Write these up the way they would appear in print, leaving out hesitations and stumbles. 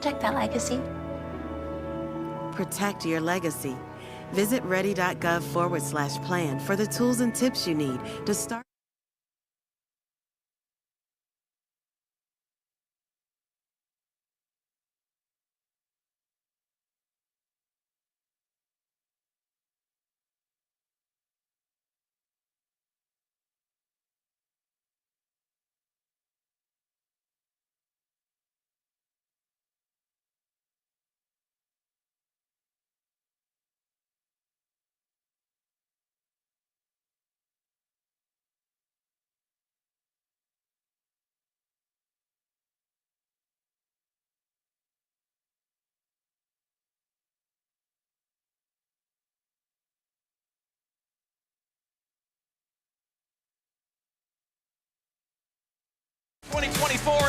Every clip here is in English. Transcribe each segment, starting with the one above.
protect that legacy. Protect your legacy. Visit ready.gov/plan for the tools and tips you need to start.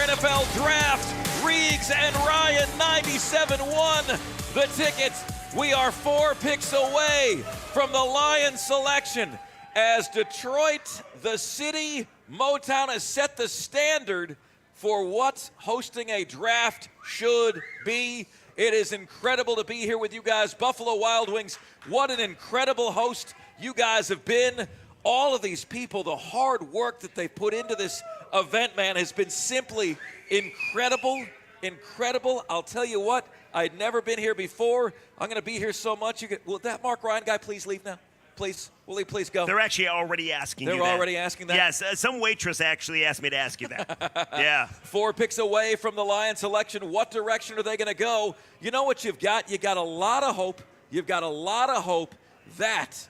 NFL Draft, Reeves and Ryan, 97-1. The tickets. We are 4 picks away from the Lions selection as Detroit, the city, Motown has set the standard for what hosting a draft should be. It is incredible to be here with you guys. Buffalo Wild Wings, what an incredible host you guys have been. All of these people, the hard work that they put into this event, man, has been simply incredible, incredible. I'll tell you what, I'd never been here before. I'm going to be here so much. Will that Mark Ryan guy please leave now? Please, will he please go? They're actually already asking you that. They're already asking that? Yes, some waitress actually asked me to ask you that. Yeah. 4 picks away from the Lions selection. What direction are they going to go? You know what you've got? You got a lot of hope. You've got a lot of hope that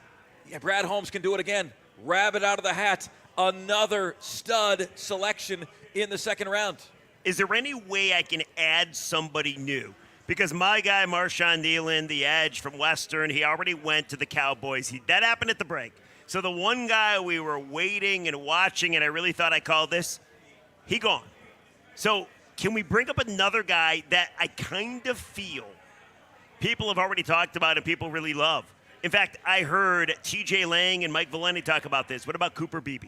Brad Holmes can do it again. Rabbit out of the hat. Another stud selection in the second round. Is there any way I can add somebody new? Because my guy, Marshawn Nealon, the edge from Western, he already went to the Cowboys. That happened at the break. So the one guy we were waiting and watching, and I really thought I called this, he gone. So can we bring up another guy that I kind of feel people have already talked about and people really love? In fact, I heard TJ Lang and Mike Valenti talk about this. What about Cooper Beebe?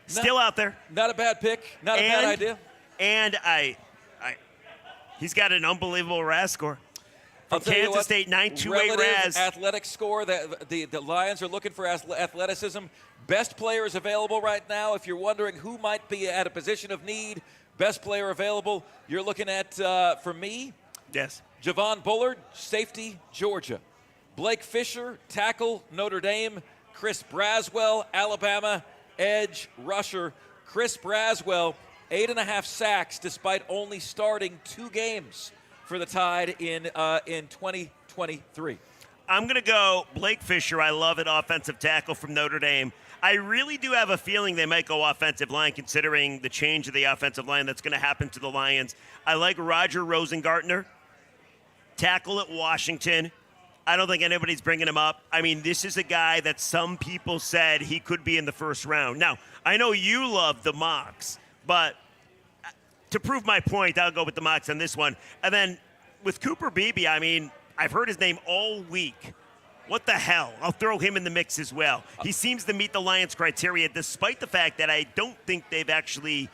Still out there. Not a bad pick. Not a bad idea. And he's got an unbelievable RAS score. From Kansas State, 9.28 RAS. Athletic score. The Lions are looking for athleticism. Best players available right now. If you're wondering who might be at a position of need, best player available, you're looking at, for me, yes, Javon Bullard, safety, Georgia. Blake Fisher, tackle, Notre Dame. Chris Braswell, Alabama, edge, rusher. Chris Braswell, 8.5 sacks despite only starting 2 games for the Tide in 2023. I'm going to go Blake Fisher. I love it, offensive tackle from Notre Dame. I really do have a feeling they might go offensive line considering the change of the offensive line that's going to happen to the Lions. I like Roger Rosengartner, tackle at Washington. I don't think anybody's bringing him up. I mean, this is a guy that some people said he could be in the first round. Now, I know you love the mocks, but to prove my point, I'll go with the mocks on this one. And then with Cooper Beebe, I mean, I've heard his name all week. What the hell? I'll throw him in the mix as well. He seems to meet the Lions' criteria, despite the fact that I don't think they've actually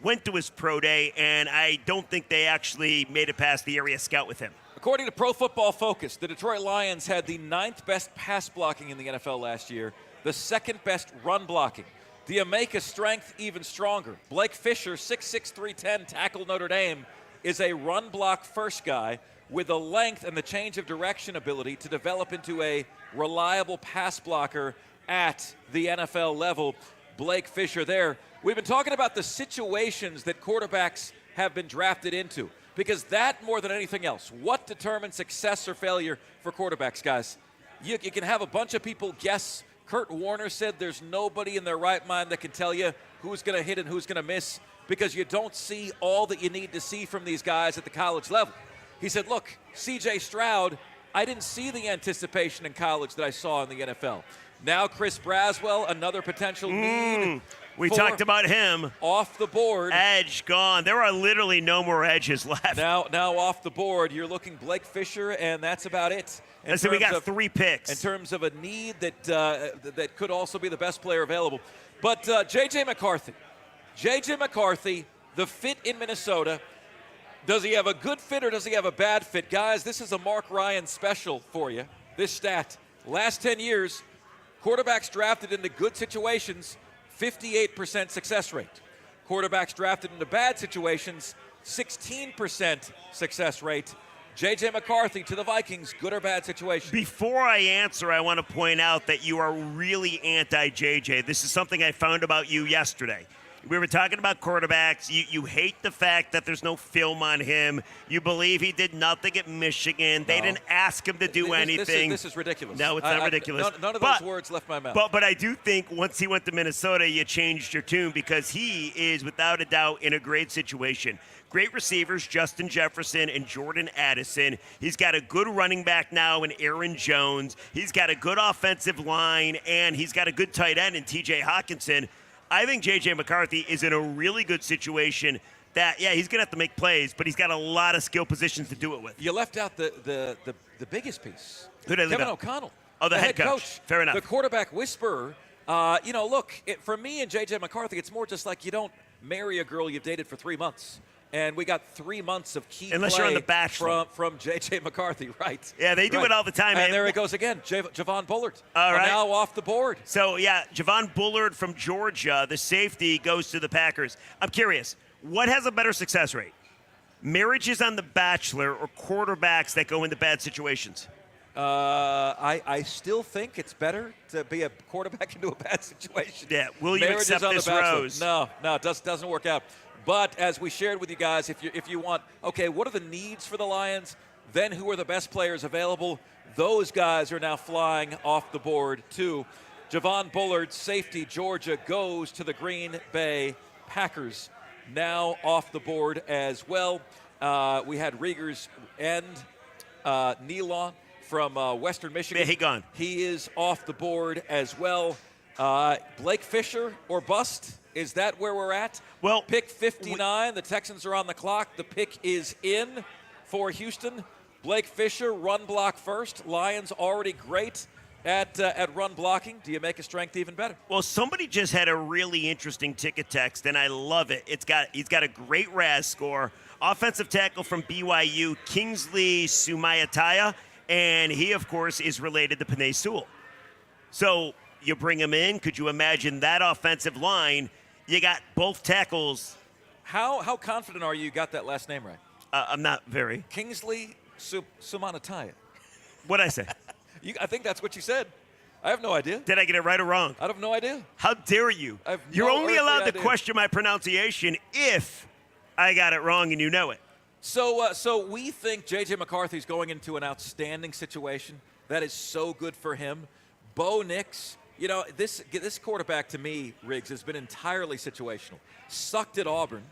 went to his pro day, and I don't think they actually made it past the area scout with him. According to Pro Football Focus, the Detroit Lions had the 9th best pass blocking in the NFL last year, the 2nd best run blocking. The Jamaica strength even stronger. Blake Fisher, 6'6", 310, tackle Notre Dame, is a run block first guy with the length and the change of direction ability to develop into a reliable pass blocker at the NFL level. Blake Fisher there. We've been talking about the situations that quarterbacks have been drafted into. Because that, more than anything else, what determines success or failure for quarterbacks, guys? You can have a bunch of people guess. Kurt Warner said there's nobody in their right mind that can tell you who's going to hit and who's going to miss because you don't see all that you need to see from these guys at the college level. He said, look, C.J. Stroud, I didn't see the anticipation in college that I saw in the NFL. Now Chris Braswell, another potential need. We talked about him. Off the board. Edge gone. There are literally no more edges left. Now off the board, you're looking Blake Fisher, and that's about it. So we got 3 picks. In terms of a need that could also be the best player available. But J.J. McCarthy, the fit in Minnesota, Does he have a good fit or does he have a bad fit? Guys, this is a Mark Ryan special for you. This stat. Last 10 years, quarterbacks drafted into good situations, 58% success rate. Quarterbacks drafted into bad situations, 16% success rate. J.J. McCarthy to the Vikings, good or bad situation? Before I answer, I want to point out that you are really anti-J.J. This is something I found about you yesterday. We were talking about quarterbacks. You hate the fact that there's no film on him. You believe he did nothing at Michigan. They didn't ask him to do anything. This is ridiculous. No, it's not ridiculous. None of those words left my mouth. But I do think once he went to Minnesota, you changed your tune because he is, without a doubt, in a great situation. Great receivers, Justin Jefferson and Jordan Addison. He's got a good running back now in Aaron Jones. He's got a good offensive line, and he's got a good tight end in T.J. Hawkinson. I think J.J. McCarthy is in a really good situation that, yeah, he's going to have to make plays, but he's got a lot of skill positions to do it with. You left out the biggest piece. Who did I leave Kevin out? O'Connell. Oh, the head coach. Fair enough. The quarterback whisperer. Look, for me and J.J. McCarthy, it's more just like you don't marry a girl you've dated for 3 months. And we got 3 months of key Unless play you're on The Bachelor. from J.J. McCarthy, right? Yeah, they do it all the time. And there it goes again, Javon Bullard. All right. Now off the board. So, yeah, Javon Bullard from Georgia, the safety, goes to the Packers. I'm curious, what has a better success rate? Marriages on The Bachelor or quarterbacks that go into bad situations? I still think it's better to be a quarterback into a bad situation. Yeah, will you Marriages accept on this The Bachelor. rose? No, it doesn't work out. But as we shared with you guys, if you want, okay, what are the needs for the Lions? Then who are the best players available? Those guys are now flying off the board too. Javon Bullard, safety, Georgia, goes to the Green Bay Packers. Now off the board as well. We had Riegers and Nealon from Western Michigan. Yeah, he gone. He is off the board as well. Blake Fisher or bust? Is that where we're at? Well, pick 59. The Texans are on the clock. The pick is in for Houston. Blake Fisher, run block first. Lions already great at run blocking. Do you make a strength even better? Well, somebody just had a really interesting ticket text, and I love it. He's got a great RAS score. Offensive tackle from BYU, Kingsley Sumayataya, and he, of course, is related to Penei Sewell. So you bring him in. Could you imagine that offensive line? You got both tackles. How confident are you got that last name right? I'm not very. Kingsley Sumayataya. What'd I say? I think that's what you said. I have no idea. Did I get it right or wrong? I have no idea. How dare you? I have You're no only earthly allowed to idea. question my pronunciation if I got it wrong and you know it. So we think J.J. McCarthy's going into an outstanding situation. That is so good for him. Bo Nix, this quarterback to me, Riggs, has been entirely situational. Sucked at Auburn,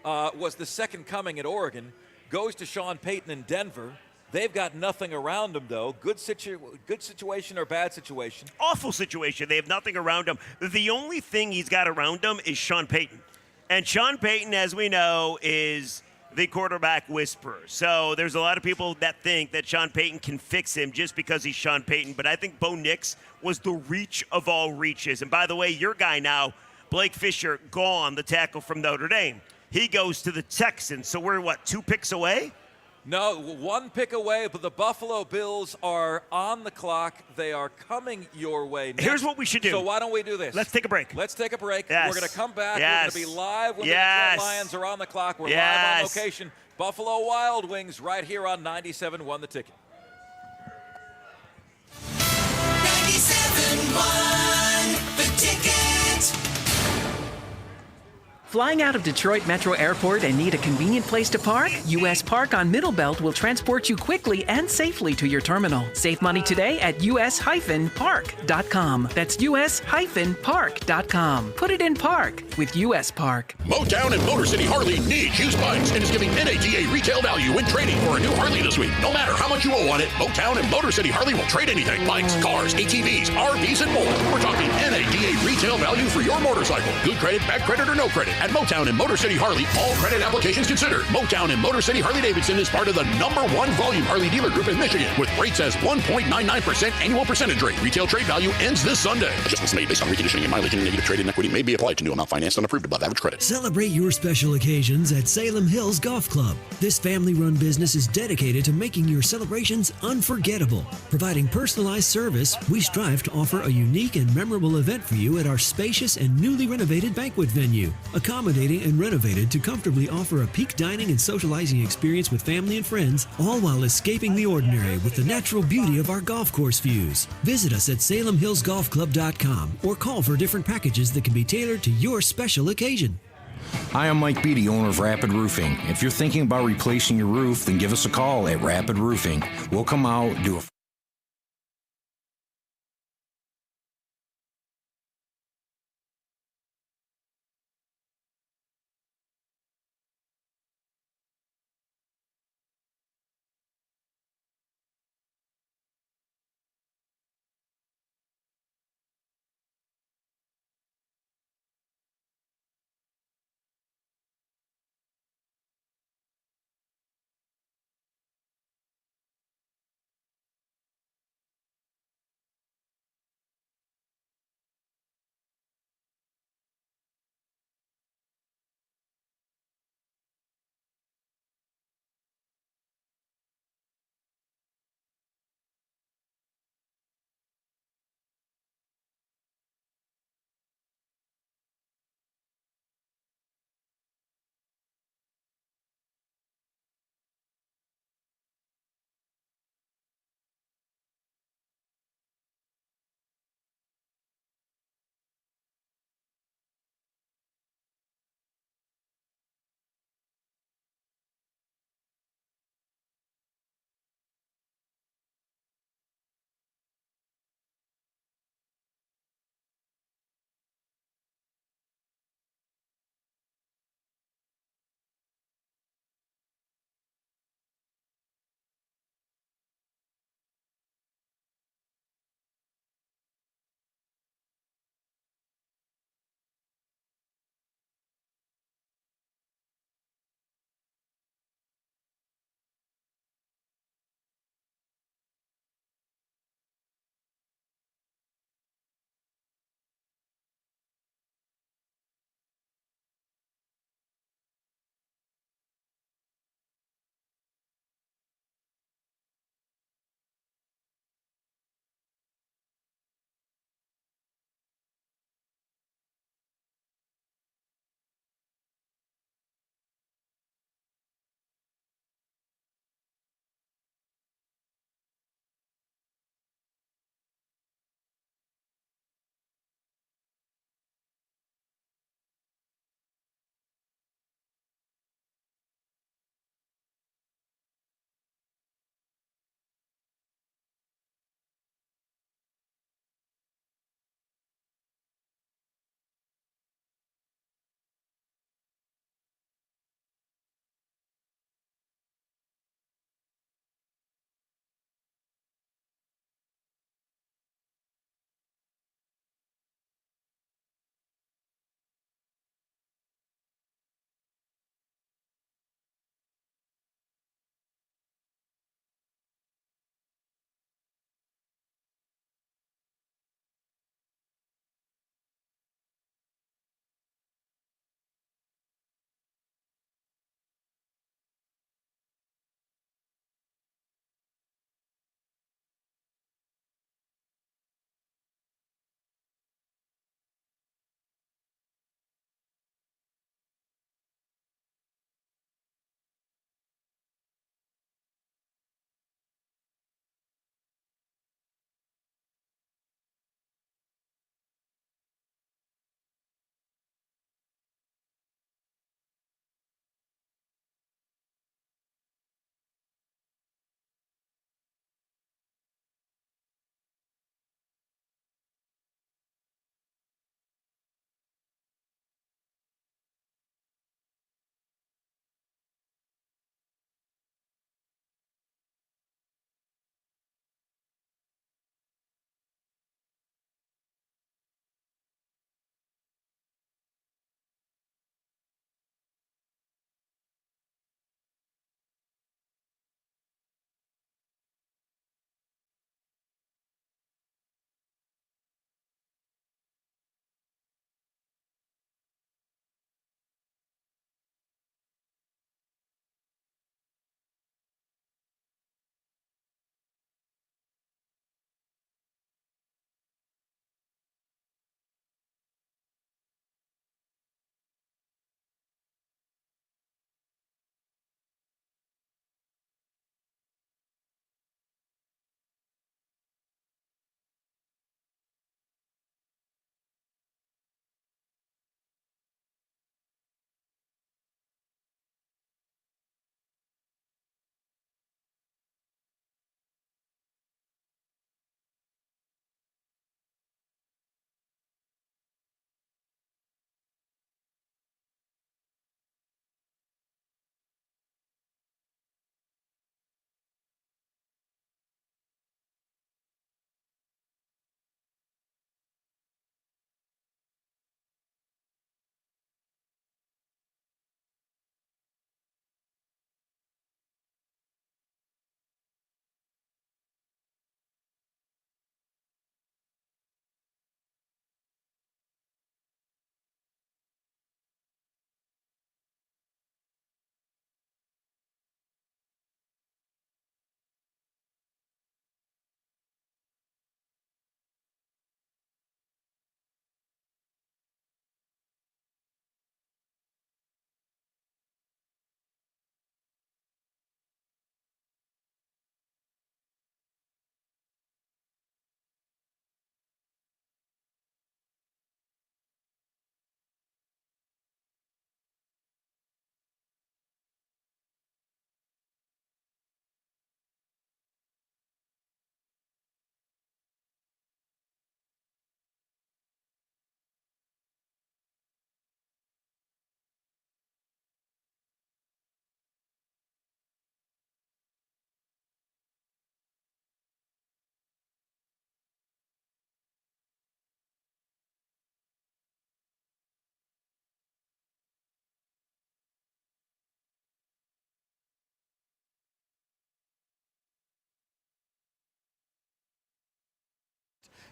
was the second coming at Oregon, goes to Sean Payton in Denver. They've got nothing around him, though. Good situation or bad situation? Awful situation. They have nothing around him. The only thing he's got around him is Sean Payton. And Sean Payton, as we know, is the quarterback whisperer. So there's a lot of people that think that Sean Payton can fix him just because he's Sean Payton. But I think Bo Nix was the reach of all reaches. And by the way, your guy now, Blake Fisher, gone, the tackle from Notre Dame. He goes to the Texans. So we're, 2 picks away? No, 1 pick away, but the Buffalo Bills are on the clock. They are coming your way next. Here's what we should do. So why don't we do this? Let's take a break. Let's take a break. Yes. We're going to come back. Yes. We're going to be live when Yes. the Detroit Lions are on the clock. We're live on location. Buffalo Wild Wings right here on 97.1 The Ticket. 97.1 The Ticket. Flying out of Detroit Metro Airport and need a convenient place to park? U.S. Park on Middlebelt will transport you quickly and safely to your terminal. Save money today at us-park.com. That's us-park.com. Put it in park with U.S. Park. Motown and Motor City Harley need used bikes and is giving NADA retail value when trading for a new Harley this week. No matter how much you owe on it, Motown and Motor City Harley will trade anything. Bikes, cars, ATVs, RVs, and more. We're talking NADA retail value for your motorcycle. Good credit, bad credit, or no credit. at Motown and Motor City Harley. All credit applications considered. Motown and Motor City Harley-Davidson is part of the #1 volume Harley dealer group in Michigan with rates as 1.99% annual percentage rate. Retail trade value ends this Sunday. Adjustments made based on reconditioning and mileage and negative trade-in equity may be applied to new amount financed and approved above average credit. Celebrate your special occasions at Salem Hills Golf Club. This family-run business is dedicated to making your celebrations unforgettable. Providing personalized service, we strive to offer a unique and memorable event for you at our spacious and newly renovated banquet venue. Accommodating and renovated to comfortably offer a peak dining and socializing experience with family and friends, all while escaping the ordinary with the natural beauty of our golf course views. Visit us at salemhillsgolfclub.com or call for different packages that can be tailored to your special occasion. Hi, I'm Mike Beatty, owner of Rapid Roofing. If you're thinking about replacing your roof, then give us a call at Rapid Roofing. We'll come out, do a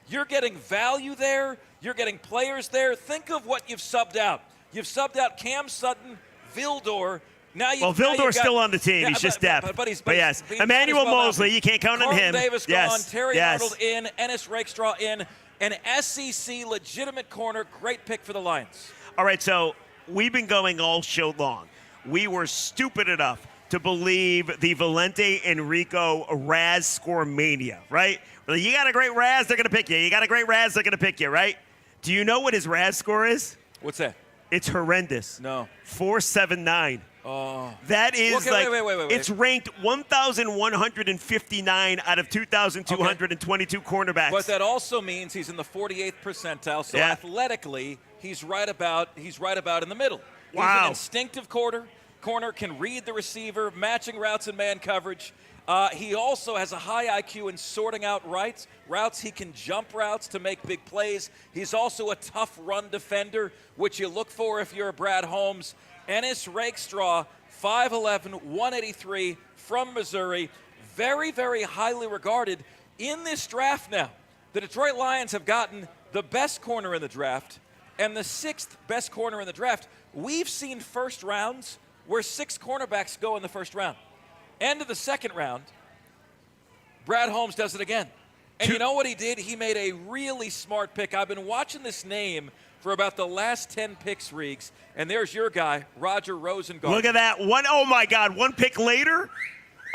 You're getting value there. You're getting players there. Think of what you've subbed out. You've subbed out Cam Sutton, Vildor. Vildor's still on the team. Yeah, he's just depth. But yes. Emmanuel Mosley, you can't count on him. Davis yes. gone. Terry yes. Arnold in. Ennis Rakestraw in. An SEC legitimate corner. Great pick for the Lions. All right, so we've been going all show long. We were stupid enough to believe the Valente Enrico Raz score mania, right? Well, you got a great Raz, they're going to pick you. You got a great Raz, they're going to pick you, right? Do you know what his Raz score is? What's that? It's horrendous. No. 4.79. Oh. That is wait. It's ranked 1,159 out of 2,222 cornerbacks. But that also means he's in the 48th percentile. So athletically, he's right about in the middle. Wow. He's an instinctive corner, can read the receiver, matching routes and man coverage. He also has a high IQ in sorting out routes. He can jump routes to make big plays. He's also a tough run defender, which you look for if you're a Brad Holmes. Ennis Rakestraw, 5'11", 183, from Missouri. Very, very highly regarded in this draft now. The Detroit Lions have gotten the best corner in the draft and the 6th best corner in the draft. We've seen first rounds where 6 cornerbacks go in the first round. End of the second round, Brad Holmes does it again. And you know what he did? He made a really smart pick. I've been watching this name for about the last 10 picks, Reeks. And there's your guy, Roger Rosengarten. Look at that. Oh, my God. One pick later?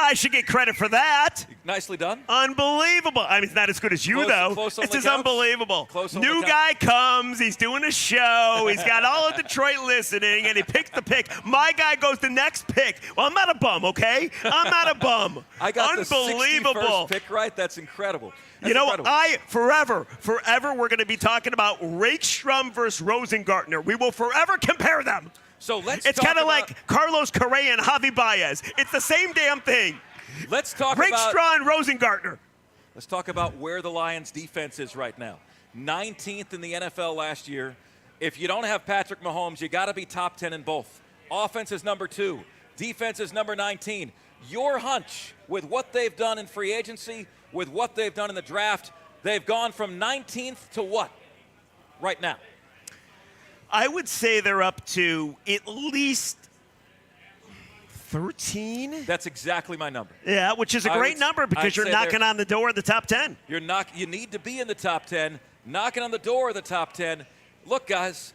I should get credit for that. Nicely done. Unbelievable. I mean, it's not as good as you, though. This is unbelievable. New guy comes. He's doing a show. He's got all of Detroit listening, and he picked the pick. My guy goes the next pick. Well, I'm not a bum, okay? I'm not a bum. I got unbelievable. The 61st pick right. That's incredible. Forever, we're going to be talking about Rakestrom versus Rosengartner. We will forever compare them. So it's kind of like Carlos Correa and Javi Baez. It's the same damn thing. Let's talk Rakestraw and Rosengartner. Let's talk about where the Lions' defense is right now. 19th in the NFL last year. If you don't have Patrick Mahomes, you got to be top 10 in both. Offense is number 2. Defense is number 19. Your hunch with what they've done in free agency, with what they've done in the draft, they've gone from 19th to what right now? I would say they're up to at least 13. That's exactly my number. Yeah, which is a great number because you're knocking on the door of the top 10. You need to be in the top 10, knocking on the door of the top 10. Look, guys,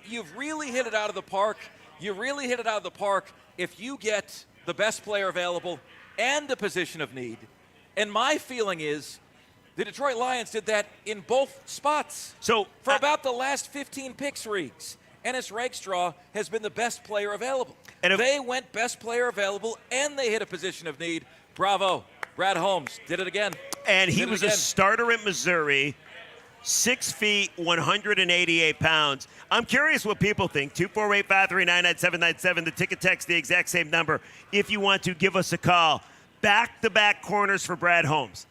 you've really hit it out of the park. You really hit it out of the park if you get the best player available and a position of need. And my feeling is the Detroit Lions did that in both spots. So for about the last 15 picks, Reeks, Ennis Rakestraw has been the best player available. And they went best player available, and they hit a position of need. Bravo. Brad Holmes did it again. And he was a starter at Missouri, 6 feet, 188 pounds. I'm curious what people think. 248-539-9797. The ticket text, the exact same number. If you want to give us a call. Back-to-back corners for Brad Holmes.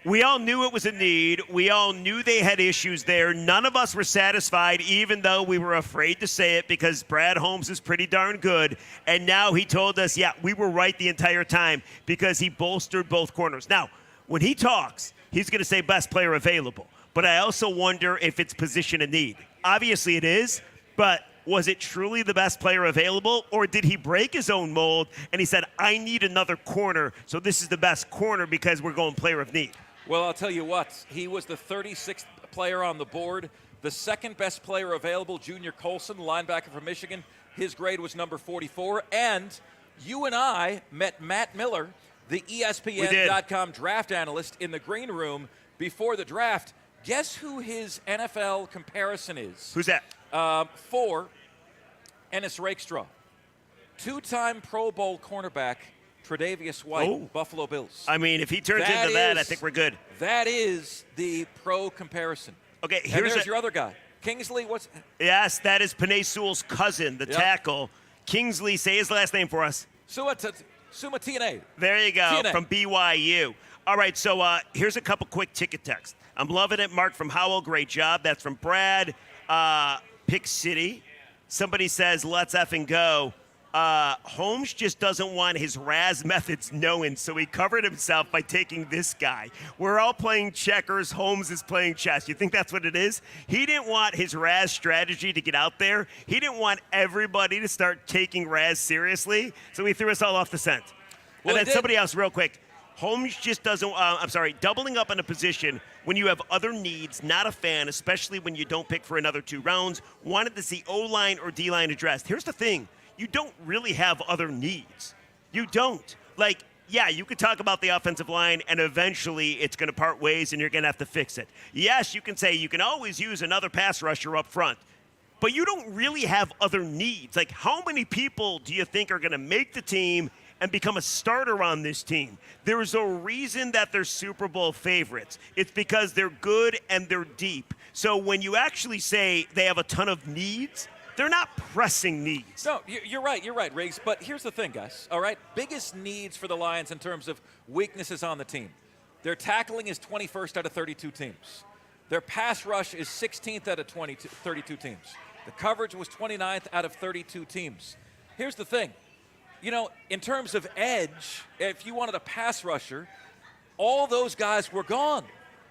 We all knew it was a need. We all knew they had issues there. None of us were satisfied, even though we were afraid to say it because Brad Holmes is pretty darn good. And now he told us, yeah, we were right the entire time because he bolstered both corners. Now, when he talks, he's going to say best player available. But I also wonder if it's position of need. Obviously it is, but was it truly the best player available, or did he break his own mold and he said, I need another corner, so this is the best corner because we're going player of need? Well, I'll tell you what. He was the 36th player on the board. The second best player available, Junior Colson, linebacker from Michigan. His grade was number 44. And you and I met Matt Miller, the ESPN.com draft analyst, in the green room before the draft. Guess who his NFL comparison is? Who's that? For Ennis Rakestraw. 2-time Pro Bowl cornerback, Tre'Davious White, Buffalo Bills. I mean, if he turns into that, I think we're good. That is the pro comparison. Okay, here's your other guy. Kingsley, what's... Yes, that is Penei Sewell's cousin, the tackle. Kingsley, say his last name for us. Sumatine. There you go, TNA. From BYU. All right, so here's a couple quick ticket texts. I'm loving it. Mark from Howell, great job. That's from Brad. Pick City. Somebody says, let's effing go. Holmes just doesn't want his Raz methods known, so he covered himself by taking this guy. We're all playing checkers. Holmes is playing chess. You think that's what it is? He didn't want his Raz strategy to get out there. He didn't want everybody to start taking Raz seriously, so he threw us all off the scent. Well, and then somebody else, real quick. Holmes just doesn't, doubling up in a position when you have other needs, not a fan, especially when you don't pick for another 2 rounds, wanted to see O-line or D-line addressed. Here's the thing. You don't really have other needs. You don't. Like, yeah, you could talk about the offensive line, and eventually it's going to part ways, and you're going to have to fix it. Yes, you can say you can always use another pass rusher up front, but you don't really have other needs. Like, how many people do you think are going to make the team and become a starter on this team? There is a reason that they're Super Bowl favorites. It's because they're good and they're deep. So when you actually say they have a ton of needs, they're not pressing needs. No, you're right, Riggs. But here's the thing, guys, all right? Biggest needs for the Lions in terms of weaknesses on the team. Their tackling is 21st out of 32 teams. Their pass rush is 16th out of 32 teams. The coverage was 29th out of 32 teams. Here's the thing. You know, in terms of edge, if you wanted a pass rusher, all those guys were gone.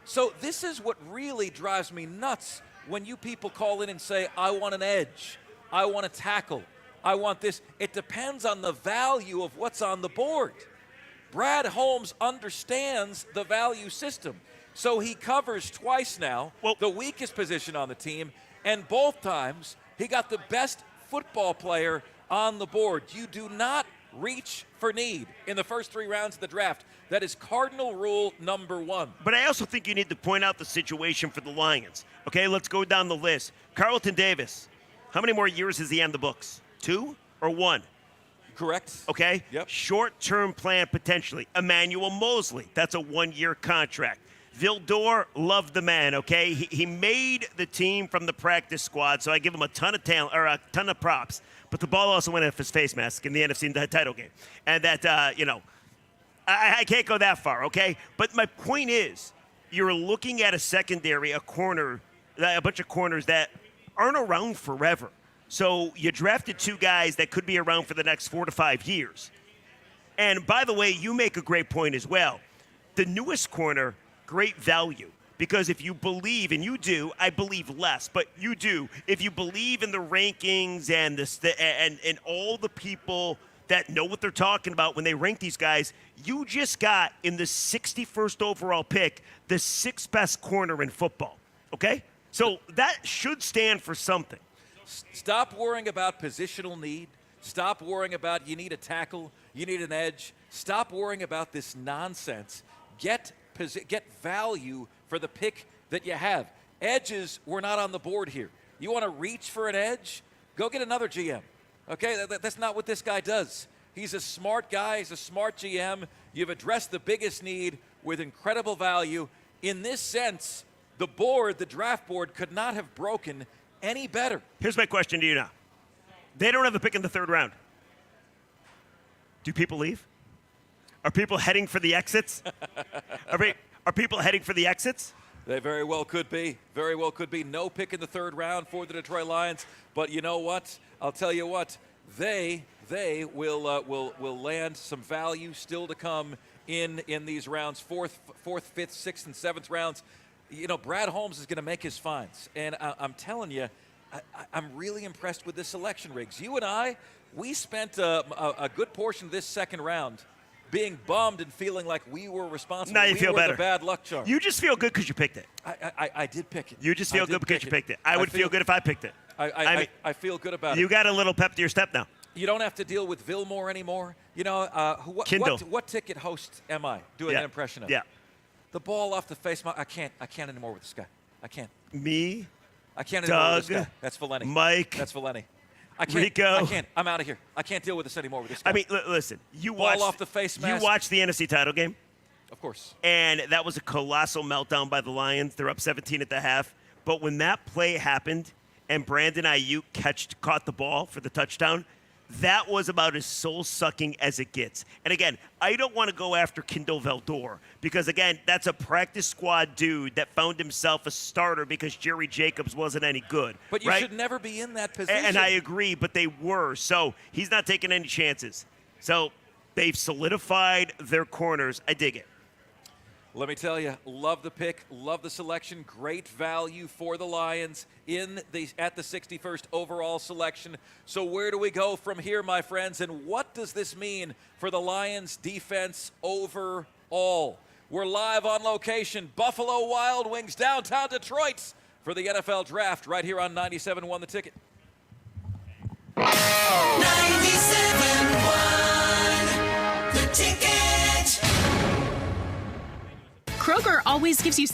So this is what really drives me nuts when you people call in and say, I want an edge, I want a tackle, I want this. It depends on the value of what's on the board. Brad Holmes understands the value system. So he covers twice now, the weakest position on the team, and both times he got the best football player on the board. You do not reach for need in the first 3 rounds of the draft. That is cardinal rule number 1. But I also think you need to point out the situation for the Lions. Okay, let's go down the list. Carlton Davis, how many more years is he on the books? 2 or 1? Correct. Okay? Yep. Short-term plan potentially. Emmanuel Mosley, that's a 1-year contract. Vildor, loved the man, okay? He made the team from the practice squad, so I give him a ton of talent, or a ton of props. But the ball also went off his face mask in the NFC title game. And that, I can't go that far, okay? But my point is, you're looking at a secondary, a bunch of corners that aren't around forever. So you drafted 2 guys that could be around for the next 4 to 5 years. And by the way, you make a great point as well. The newest corner, great value. Because if you believe, and you do, I believe less, but you do, if you believe in the rankings and and all the people that know what they're talking about when they rank these guys, you just got in the 61st overall pick the 6th best corner in football, okay? So that should stand for something. Stop worrying about positional need. Stop worrying about you need a tackle, you need an edge. Stop worrying about this nonsense. Get value for the pick that you have. Edges were not on the board here. You want to reach for an edge? Go get another GM. Okay, that's not what this guy does. He's a smart guy. He's a smart GM. You've addressed the biggest need with incredible value. In this sense, the draft board could not have broken any better. Here's my question to you now. They don't have a pick in the 3rd round. Do people leave? Are people heading for the exits? Are people heading for the exits? They very well could be. Very well could be. No pick in the 3rd round for the Detroit Lions. But you know what? I'll tell you what. They will land some value still to come in these rounds, 4th, 5th, 6th, and 7th rounds. You know, Brad Holmes is going to make his finds. And I'm telling you, I'm really impressed with this selection, Riggs. You and I, we spent a good portion of this 2nd round being bummed and feeling like we were responsible. Now you feel better. The bad luck charm. You just feel good because you picked it. I did pick it. You just feel good because you picked it. I would feel good if I picked it. I feel good about it. You got a little pep to your step now. You don't have to deal with Vilmore anymore. You know, what ticket host am I doing an impression of? Yeah. The ball off the face. I can't anymore with this guy. I can't. Me? I can't anymore with this Doug, guy. That's Valeni. Mike. That's Valeni. I can't, Rico. I can't. I'm out of here. I can't deal with this anymore with this guy. I mean, listen. You ball off the face mask. You watched the NFC title game? Of course. And that was a colossal meltdown by the Lions. They're up 17 at the half. But when that play happened and Brandon Ayuk caught the ball for the touchdown, that was about as soul-sucking as it gets. And again, I don't want to go after Kindle Valdor because, again, that's a practice squad dude that found himself a starter because Jerry Jacobs wasn't any good. But you right? should never be in that position. And I agree, but they were. So he's not taking any chances. So they've solidified their corners. I dig it. Let me tell you, love the pick, love the selection, great value for the Lions at the 61st overall selection. So where do we go from here, my friends, and what does this mean for the Lions defense overall? We're live on location, Buffalo Wild Wings, downtown Detroit, for the NFL Draft right here on 97.1 The Ticket. 97.1 The Ticket. Kroger always gives you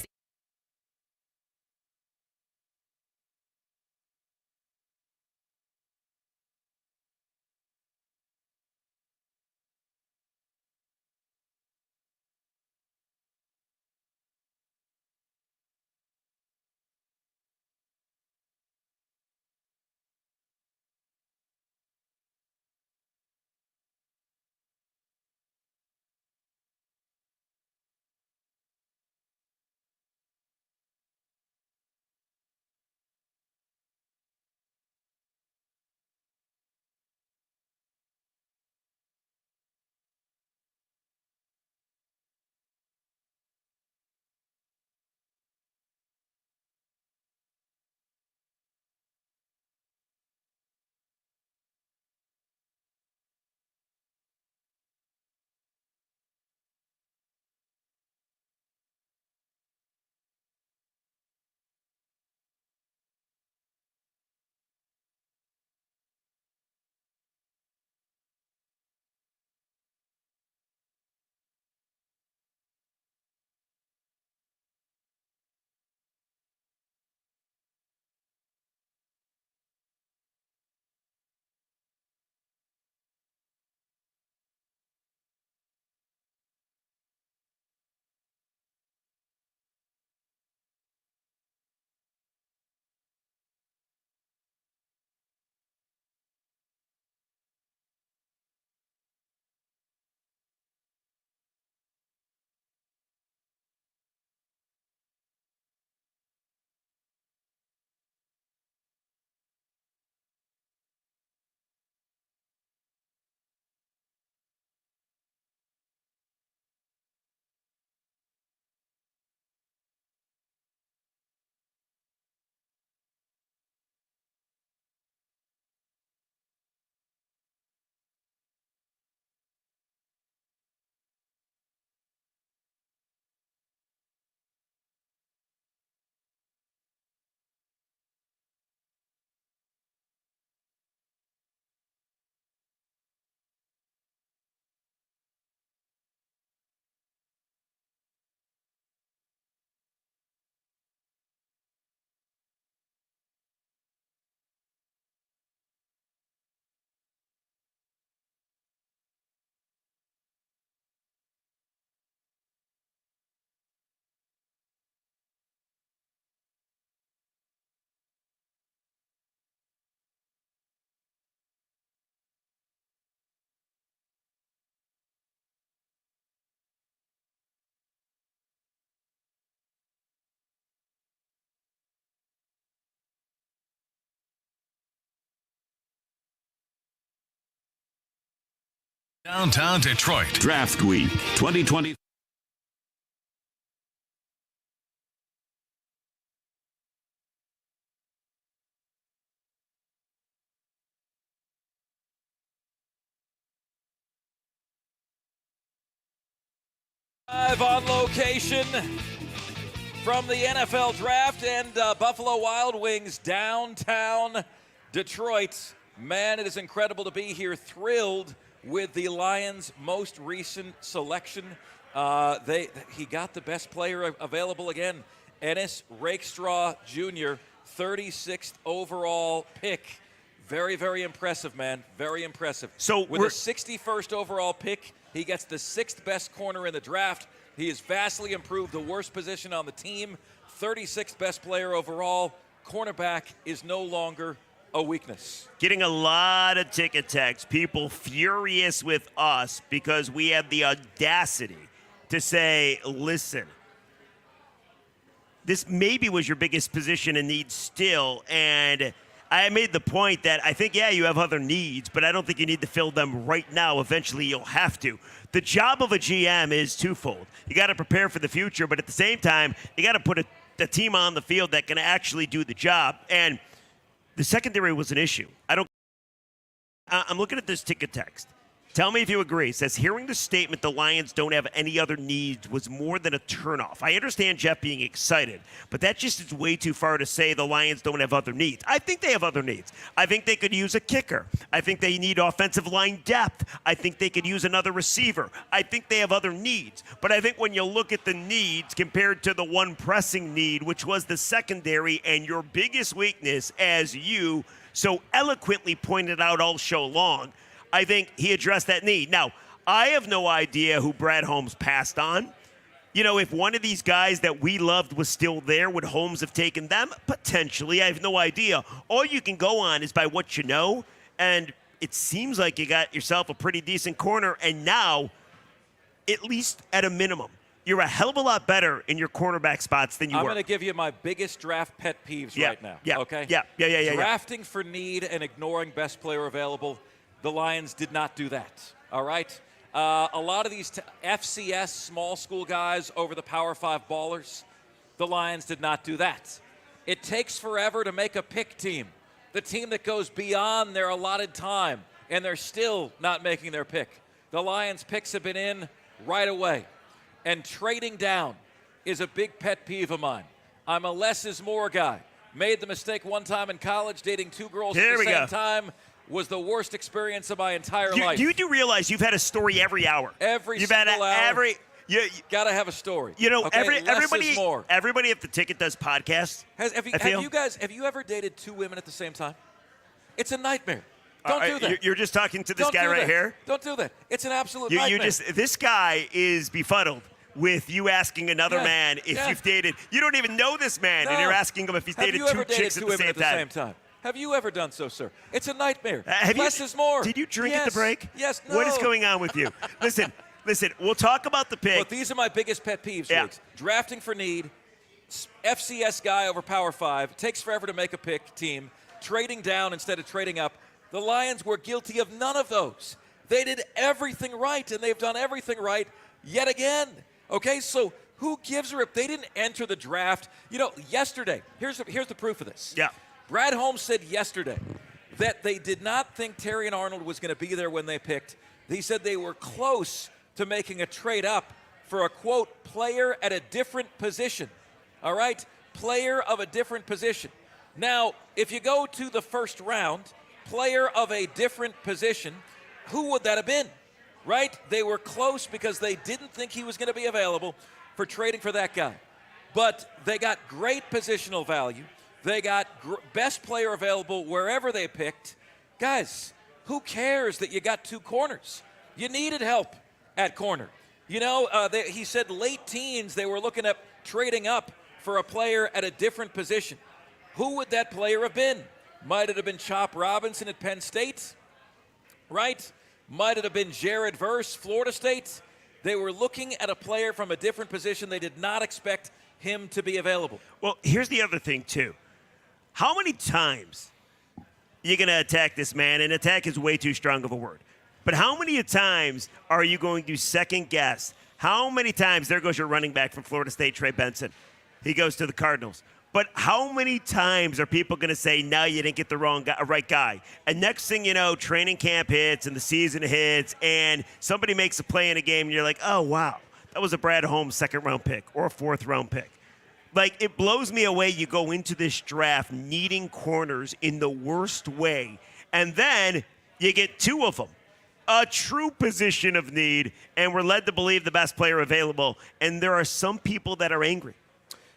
downtown Detroit. Draft Week 2020. Live on location from the NFL Draft and Buffalo Wild Wings, downtown Detroit. Man, it is incredible to be here. Thrilled with the Lions' most recent selection. He got the best player available again, Ennis Rakestraw Jr., 36th overall pick. Very, very impressive, man. Very impressive. So with a 61st overall pick, he gets the 6th best corner in the draft. He has vastly improved the worst position on the team. 36th best player overall. Cornerback is no longer a weakness. Getting a lot of ticket texts, people furious with us because we had the audacity to say, listen, this maybe was your biggest position in need still, and I made the point that I think, yeah, you have other needs, but I don't think you need to fill them right now. Eventually, you'll have to. The job of a GM is twofold. You got to prepare for the future, but at the same time, you got to put a team on the field that can actually do the job. And the secondary was an issue. I'm looking at this ticket text. Tell me if you agree. It says, hearing the statement the Lions don't have any other needs was more than a turnoff. I understand Jeff being excited, but that just is way too far to say the Lions don't have other needs. I think they have other needs. I think they could use a kicker. I think they need offensive line depth. I think they could use another receiver. I think they have other needs. But I think when you look at the needs compared to the one pressing need, which was the secondary and your biggest weakness, as you so eloquently pointed out all show long, I think he addressed that need. Now, I have no idea who Brad Holmes passed on. You know, if one of these guys that we loved was still there, would Holmes have taken them? Potentially. I have no idea. All you can go on is by what you know, and it seems like you got yourself a pretty decent corner, and now, at least at a minimum, you're a hell of a lot better in your cornerback spots than you were. I'm going to give you my biggest draft pet peeves right now. Yeah. Okay? Yeah. Drafting for need and ignoring best player available. The Lions did not do that, all right? A lot of these FCS small school guys over the Power 5 ballers, the Lions did not do that. It takes forever to make a pick team, the team that goes beyond their allotted time, and they're still not making their pick. The Lions' picks have been in right away, and trading down is a big pet peeve of mine. I'm a less is more guy. Made the mistake one time in college, dating two girls at the same time. Was the worst experience of my entire life. You do realize you've had a story every hour. Every single hour. You got to have a story. You know, okay? everybody at the Ticket does podcasts. Have you ever dated two women at the same time? It's a nightmare. Don't do that. You're just talking to this guy right here? Don't do that. It's an absolute nightmare. This guy is befuddled with you asking another man if you've dated. You don't even know this man, and you're asking him if he's dated two chicks at the same time. Have you ever done so, sir? It's a nightmare. Less is more. Did you drink at the break? Yes. No. What is going on with you? Listen. We'll talk about the pick. But these are my biggest pet peeves, Riggs. Drafting for need, FCS guy over Power 5, takes forever to make a pick team, trading down instead of trading up. The Lions were guilty of none of those. They did everything right, and they've done everything right yet again. Okay, so who gives a rip? They didn't enter the draft. You know, yesterday, here's the proof of this. Yeah. Brad Holmes said yesterday that they did not think Terrion Arnold was going to be there when they picked. He said they were close to making a trade up for a, quote, player at a different position. All right? Player of a different position. Now, if you go to the first round, player of a different position, who would that have been? Right? They were close because they didn't think he was going to be available for trading for that guy. But they got great positional value. They got best player available wherever they picked. Guys, who cares that you got two corners? You needed help at corner. You know, he said late teens they were looking at trading up for a player at a different position. Who would that player have been? Might it have been Chop Robinson at Penn State? Right? Might it have been Jared Verse, Florida State? They were looking at a player from a different position. They did not expect him to be available. Well, here's the other thing, too. How many times you're going to attack this man? And attack is way too strong of a word. But how many times are you going to second guess? How many times, there goes your running back from Florida State, Trey Benson. He goes to the Cardinals. But how many times are people going to say, no, you didn't get the right guy? And next thing you know, training camp hits and the season hits and somebody makes a play in a game and you're like, oh, wow, that was a Brad Holmes second-round pick or a fourth-round pick. Like, it blows me away you go into this draft needing corners in the worst way, and then you get two of them, a true position of need, and we're led to believe the best player available, and there are some people that are angry.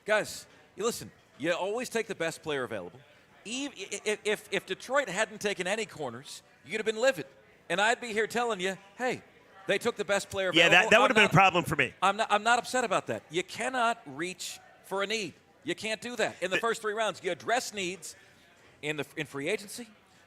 Guys, you listen, you always take the best player available. If Detroit hadn't taken any corners, you'd have been livid, and I'd be here telling you, hey, they took the best player available. Yeah, that would have been a problem for me. I'm not upset about that. You cannot reach for a need. You can't do that. In the first three rounds, you address needs, in free agency.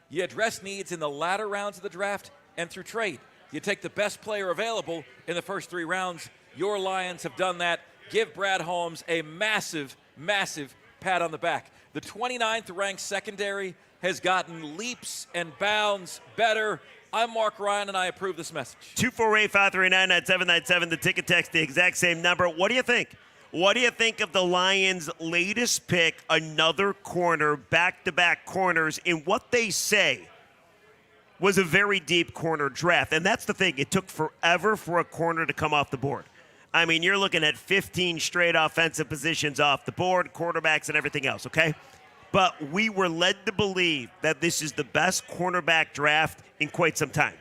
You address needs in the latter rounds of the draft and through trade. You take the best player available in the first 3 rounds. Your Lions have done that. Give Brad Holmes a massive, massive pat on the back. The 29th ranked secondary has gotten leaps and bounds better. I'm Mark Ryan, and I approve this message. 248-539-9797, the ticket text, the exact same number. What do you think? What do you think of the Lions' latest pick, another corner, back-to-back corners, in what they say was a very deep corner draft? And that's the thing. It took forever for a corner to come off the board. I mean, you're looking at 15 straight offensive positions off the board, quarterbacks and everything else, okay? But we were led to believe that this is the best cornerback draft in quite some time.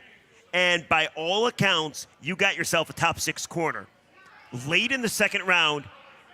And by all accounts, you got yourself a top 6 corner late in the second round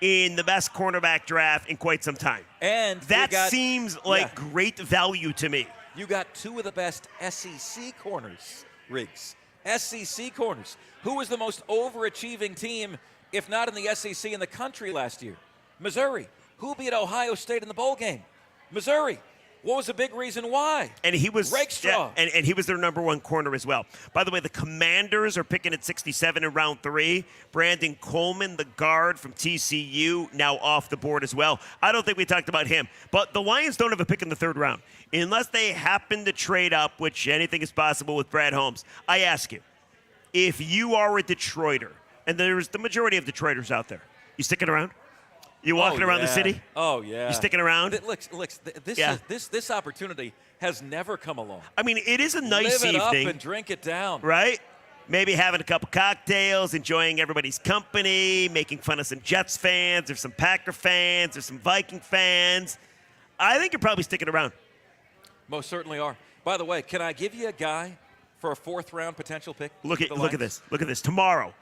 in the best cornerback draft in quite some time. And that seems like great value to me. You got 2 of the best SEC corners, Riggs. SEC corners. Who was the most overachieving team, if not in the SEC, in the country last year? Missouri. Who beat Ohio State in the bowl game? Missouri. What was the big reason why? And he was Rakestraw. And he was their number 1 corner as well. By the way, the Commanders are picking at 67 in round 3. Brandon Coleman, the guard from TCU, now off the board as well. I don't think we talked about him. But the Lions don't have a pick in the 3rd round. Unless they happen to trade up, which anything is possible with Brad Holmes. I ask you, if you are a Detroiter, and there's the majority of Detroiters out there, you sticking around? You walking around the city? Oh, yeah. You sticking around? This opportunity has never come along. I mean, it is a nice evening. Live it up and drink it down. Right? Maybe having a couple cocktails, enjoying everybody's company, making fun of some Jets fans or some Packer fans or some Viking fans. I think you're probably sticking around. Most certainly are. By the way, can I give you a guy for a 4th-round potential pick? Look at this. Look at this. Tomorrow.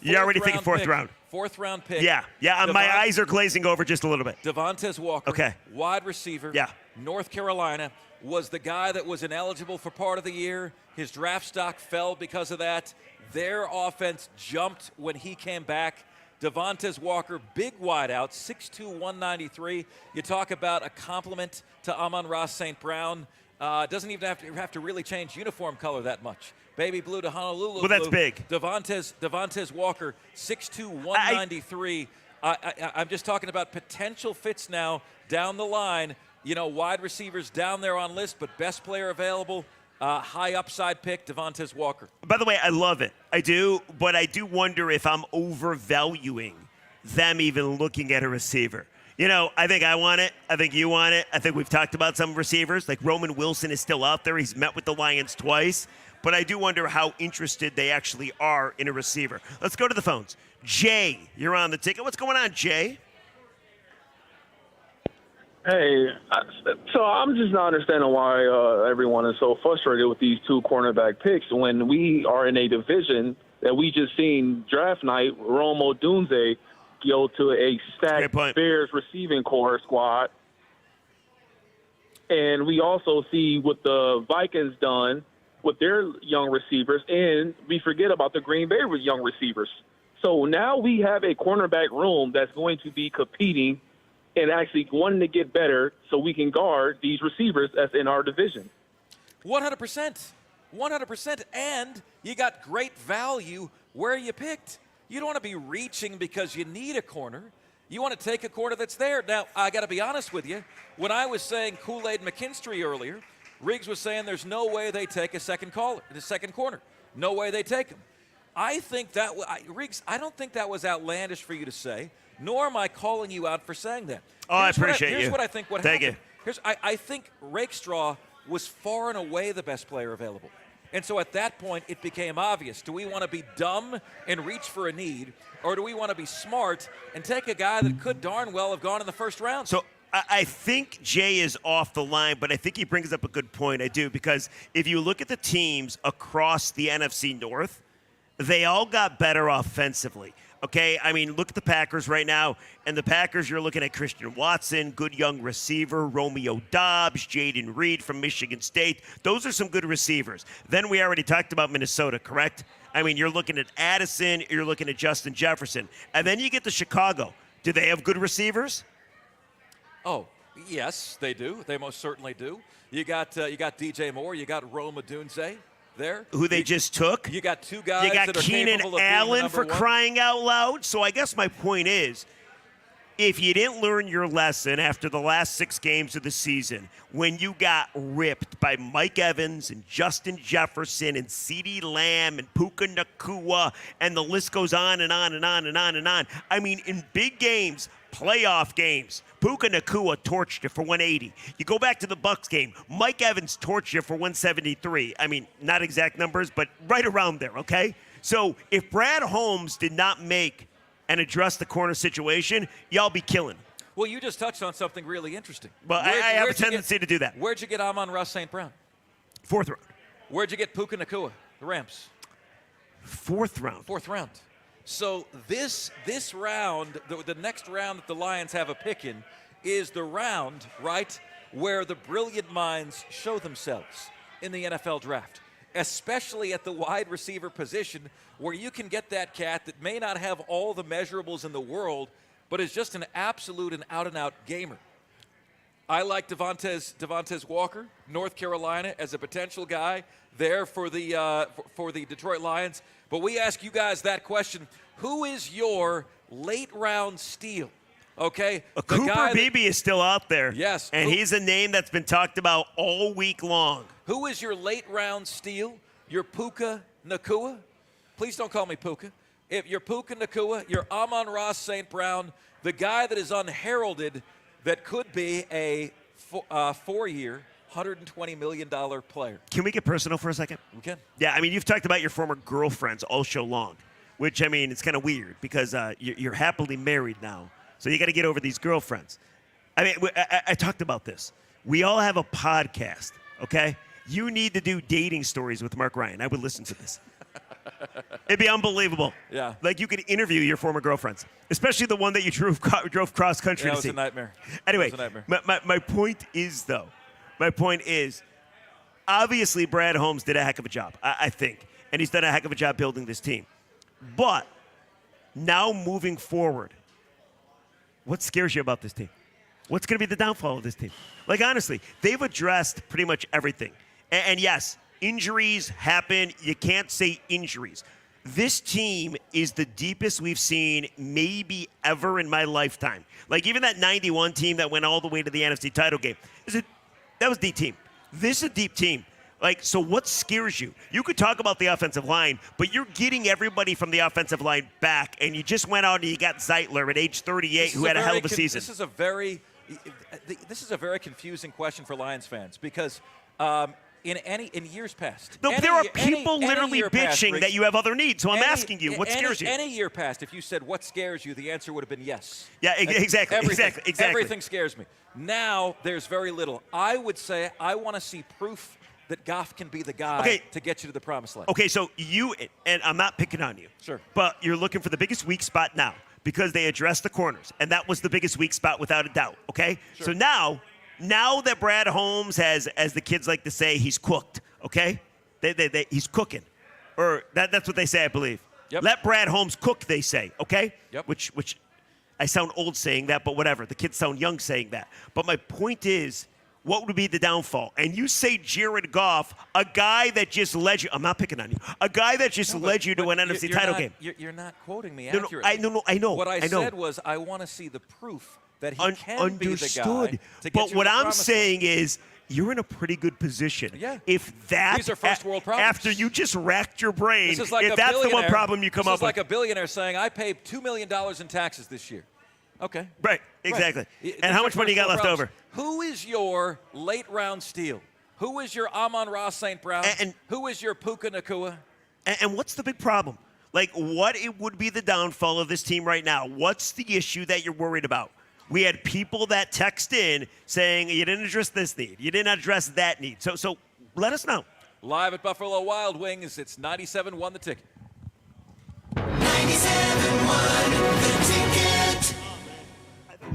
You already thinking 4th round. 4th-round pick. Yeah. My eyes are glazing over just a little bit. Devontae Walker, okay. Wide receiver, North Carolina, was the guy that was ineligible for part of the year. His draft stock fell because of that. Their offense jumped when he came back. Devontae Walker, big wideout, 6'2", 193. You talk about a compliment to Amon-Ra St. Brown. Doesn't even have to really change uniform color that much. Baby blue to Honolulu Well, that's blue. big. Devontae Walker, 6'2", 193. I'm just talking about potential fits now down the line. You know, wide receivers down there on list, but best player available, high upside pick, Devontae Walker. By the way, I love it. I do, but I do wonder if I'm overvaluing them even looking at a receiver. You know, I think I want it. I think you want it. I think we've talked about some receivers. Like Roman Wilson is still out there. He's met with the Lions twice. But I do wonder how interested they actually are in a receiver. Let's go to the phones. Jay, you're on the ticket. What's going on, Jay? Hey, so I'm just not understanding why everyone is so frustrated with these 2 cornerback picks when we are in a division that we just seen draft night, Rome Odunze go to a stacked Bears receiving core squad. And we also see what the Vikings done with their young receivers, and we forget about the Green Bay young receivers. So now we have a cornerback room that's going to be competing and actually wanting to get better so we can guard these receivers that's in our division. 100%. 100%. And you got great value where you picked. You don't want to be reaching because you need a corner. You want to take a corner that's there. Now, I got to be honest with you. When I was saying Kool-Aid McKinstry earlier, Riggs was saying there's no way they take a second corner. No way they take him. I think that, Riggs, I don't think that was outlandish for you to say, nor am I calling you out for saying that. I appreciate you. Here's what I think what Thank happened. you. I think Rakestraw was far and away the best player available. And so at that point, it became obvious. Do we want to be dumb and reach for a need, or do we want to be smart and take a guy that could darn well have gone in the first round? So I think Jay is off the line, but I think he brings up a good point. I do, because if you look at the teams across the NFC North, they all got better offensively. Okay, I mean, look at the Packers right now. And the Packers, you're looking at Christian Watson, good young receiver, Romeo Doubs, Jaden Reed from Michigan State. Those are some good receivers. Then we already talked about Minnesota, correct? I mean, you're looking at Addison, you're looking at Justin Jefferson. And then you get to Chicago. Do they have good receivers? Oh, Yes, they do. They most certainly do. You got DJ Moore. You got Rome Odunze there, who they just took. You got two guys. You got that are Keenan capable of Allen being for the number one. crying out loud. So I guess my point is, if you didn't learn your lesson after the last 6 games of the season, when you got ripped by Mike Evans and Justin Jefferson and CeeDee Lamb and Puka Nacua, and the list goes on and on and on and on and on. I mean, in big games, playoff games, Puka Nacua torched you for 180. You go back to the Bucs game, Mike Evans torched you for 173. I mean, not exact numbers, but right around there, okay? So if Brad Holmes did not make and address the corner situation, y'all be killing. Well, you just touched on something really interesting. Well, I have a tendency to do that. Where'd you get Amon-Ra St. Brown? 4th round. Where'd you get Puka Nacua? The Rams. 4th round. 4th round. So this round, the next round that the Lions have a pick in, is the round, right, where the brilliant minds show themselves in the NFL draft, especially at the wide receiver position, where you can get that cat that may not have all the measurables in the world, but is just an absolute and out-and-out gamer. I like Devontae Walker, North Carolina, as a potential guy there for the Detroit Lions. But we ask you guys that question: who is your late-round steal? Okay, Cooper Beebe is still out there. Yes, and he's a name that's been talked about all week long. Who is your late-round steal? Your Puka Nacua? Please don't call me Puka. If you're Puka Nacua, you're Amon-Ra St. Brown, the guy that is unheralded, that could be a 4-year, $120 million player. Can we get personal for a second? We can. Yeah, I mean, you've talked about your former girlfriends all show long, which, I mean, it's kind of weird because you're happily married now. So you got to get over these girlfriends. I mean, I talked about this. We all have a podcast, okay? You need to do dating stories with Mark Ryan. I would listen to this. It'd be unbelievable. Yeah. Like you could interview your former girlfriends, especially the one that you drove cross country to see. That was a nightmare. Anyway, it was a nightmare. My point is, obviously Brad Holmes did a heck of a job, I think, and he's done a heck of a job building this team. But now moving forward, what scares you about this team? What's going to be the downfall of this team? Like, honestly, they've addressed pretty much everything. And yes, injuries happen. You can't say injuries. This team is the deepest we've seen maybe ever in my lifetime. Like, even that 91 team that went all the way to the NFC title game, that was a deep team. This is a deep team. Like, so what scares you? You could talk about the offensive line, but you're getting everybody from the offensive line back, and you just went out and you got Zeitler at age 38, who had a hell of a season. This is a very confusing question for Lions fans because in years past, there are people literally bitching that you have other needs. So I'm asking you, what scares you? Any year past, if you said what scares you, the answer would have been yes. Yeah, exactly. Everything scares me. Now there's very little. I would say I want to see proof that Goff can be the guy to get you to the promised land. Okay, so and I'm not picking on you. Sure. But you're looking for the biggest weak spot now because they addressed the corners, and that was the biggest weak spot without a doubt, okay? Sure. So now that Brad Holmes has, as the kids like to say, he's cooked, okay? He's cooking. Or that's what they say, I believe. Yep. Let Brad Holmes cook, they say, okay? Yep. Which I sound old saying that, but whatever. The kids sound young saying that. But my point is, what would be the downfall? And you say Jared Goff, a guy that just led you. I'm not picking on you. A guy that just led you to an NFC title game. You're not quoting me No, accurately. I know. What I know. said was I want to see the proof that he can be the guy Understood. to get But you what to the I'm promised saying land. is you're in a pretty good position. Yeah. If that These are first world problems. After you just racked your brain, This is like if that's the one problem you come up This is like with. a billionaire saying, I paid $2 million in taxes this year. Okay. Right, exactly. Right. And how much money you got left over? Who is your late round steal? Who is your Amon-Ra St. Brown? And who is your Puka Nacua? And what's the big problem? Like, what it would be the downfall of this team right now? What's the issue that you're worried about? We had people that text in saying you didn't address this need, you didn't address that need. So let us know. Live at Buffalo Wild Wings, it's 97-1 the ticket. 97.1 the ticket.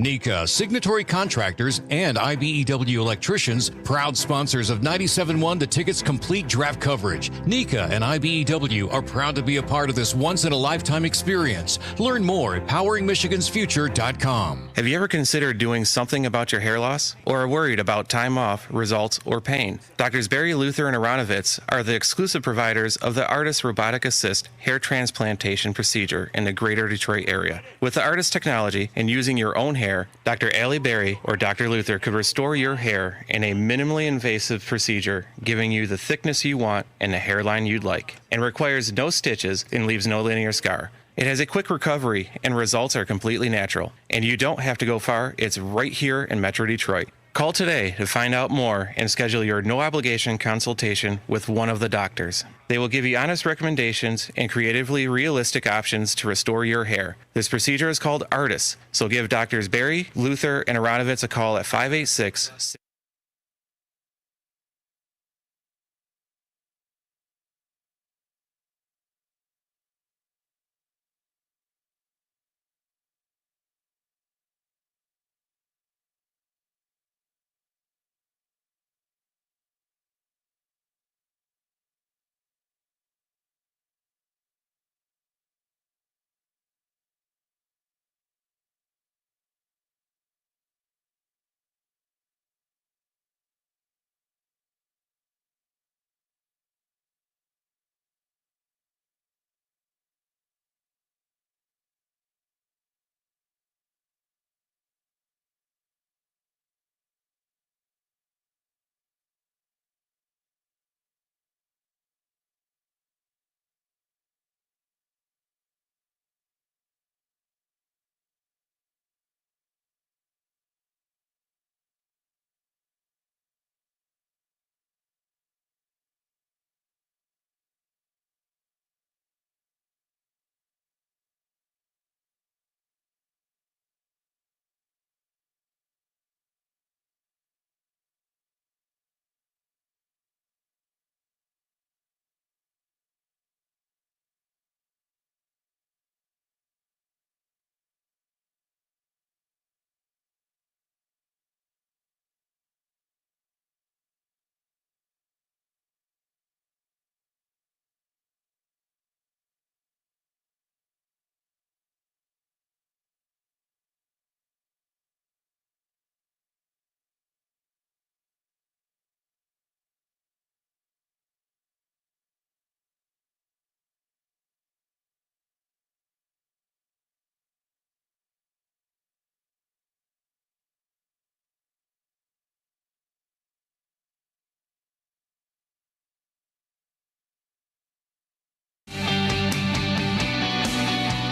NECA, Signatory Contractors, and IBEW Electricians, proud sponsors of 97.1 The Ticket's complete draft coverage. NECA and IBEW are proud to be a part of this once-in-a-lifetime experience. Learn more at poweringmichigansfuture.com. Have you ever considered doing something about your hair loss? Or are worried about time off, results, or pain? Doctors Barry, Luther, and Aronovitz are the exclusive providers of the ARTIS Robotic Assist hair transplantation procedure in the greater Detroit area. With the ARTIS technology and using your own hair, Dr. Allie Berry or Dr. Luther could restore your hair in a minimally invasive procedure, giving you the thickness you want and the hairline you'd like, and requires no stitches and leaves no linear scar. It has a quick recovery and results are completely natural. And you don't have to go far, it's right here in Metro Detroit. Call today to find out more and schedule your no-obligation consultation with one of the doctors. They will give you honest recommendations and creatively realistic options to restore your hair. This procedure is called ARTIS, so give Doctors Barry, Luther, and Aronovitz a call at 586-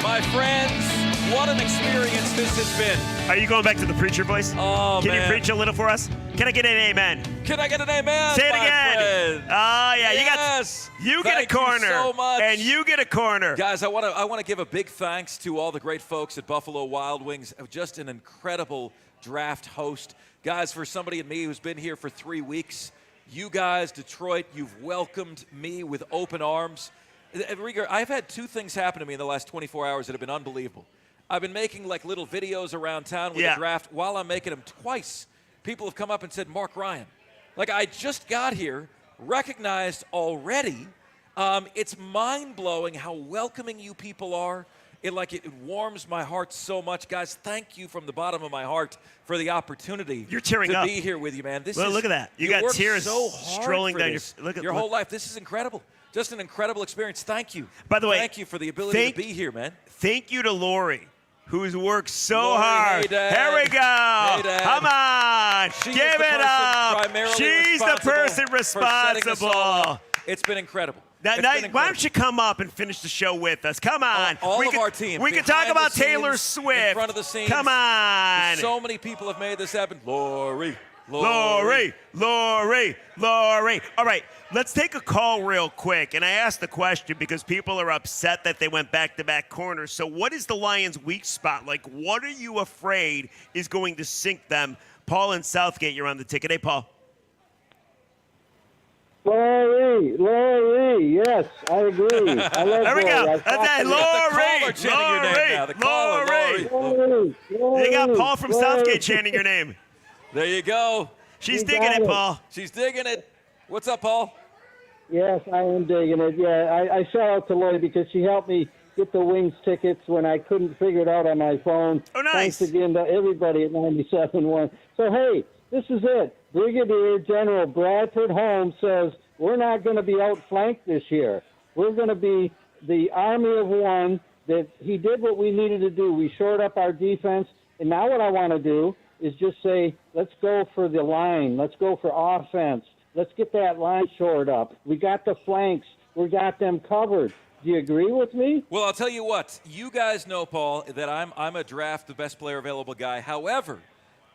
My friends, what an experience this has been. Are you going back to the preacher voice? Oh, Can man. you preach a little for us? Can I get an amen? Can I get an amen? Say it my again. friend? Oh, yeah. Yes. You get a Thank you corner. so much. And you get a corner. Guys, I want to give a big thanks to all the great folks at Buffalo Wild Wings. Just an incredible draft host. Guys, for somebody and me who's been here for 3 weeks, you guys, Detroit, you've welcomed me with open arms. Rieger, I've had 2 things happen to me in the last 24 hours that have been unbelievable. I've been making like little videos around town with the draft. While I'm making them, twice people have come up and said, Mark Ryan. Like, I just got here, recognized already. It's mind-blowing how welcoming you people are. It warms my heart so much. Guys, thank you from the bottom of my heart for the opportunity. You're tearing to up. be here with you, man. Look at that. You got worked tears so hard strolling for down this. your whole life. This is incredible. Just an incredible experience. Thank you. By the way, thank you for the ability to be here, man. Thank you to Lori, who's worked so Lori, hard. hey, Dad. Here we go. Hey, Dad. Come on. She Give is the it person up. primarily She's the person for setting this all responsible. up. It's been incredible. Now, It's now, been why incredible. don't you come up and finish the show with us? Come on. All we of our team. We can talk behind about the scenes, Taylor Swift. In front of the scenes. Come on. So many people have made this happen. Lori. Lori. All right, let's take a call real quick. And I asked the question because people are upset that they went back-to-back corners. So what is the Lions' weak spot? Like, what are you afraid is going to sink them? Paul in Southgate, you're on the ticket. Hey, Paul. Lori, yes. I agree. I love There we Lori. go. That's it. caller chanting your name now. The caller, Lori. You got Paul from Southgate chanting your name. There you go. She's digging it, Paul. She's digging it. What's up, Paul? Yes, I am digging it. Yeah, I shout out to Lori because she helped me get the Wings tickets when I couldn't figure it out on my phone. Oh, nice. Thanks again to everybody at 97.1. So, hey, this is it. Brigadier General Bradford Holmes says we're not going to be outflanked this year. We're going to be the army of one, that he did what we needed to do. We shored up our defense. And now what I want to do is just say, let's go for the line. Let's go for offense. Let's get that line shored up. We got the flanks. We got them covered. Do you agree with me? Well, I'll tell you what. You guys know, Paul, that I'm a draft the best player available guy. However,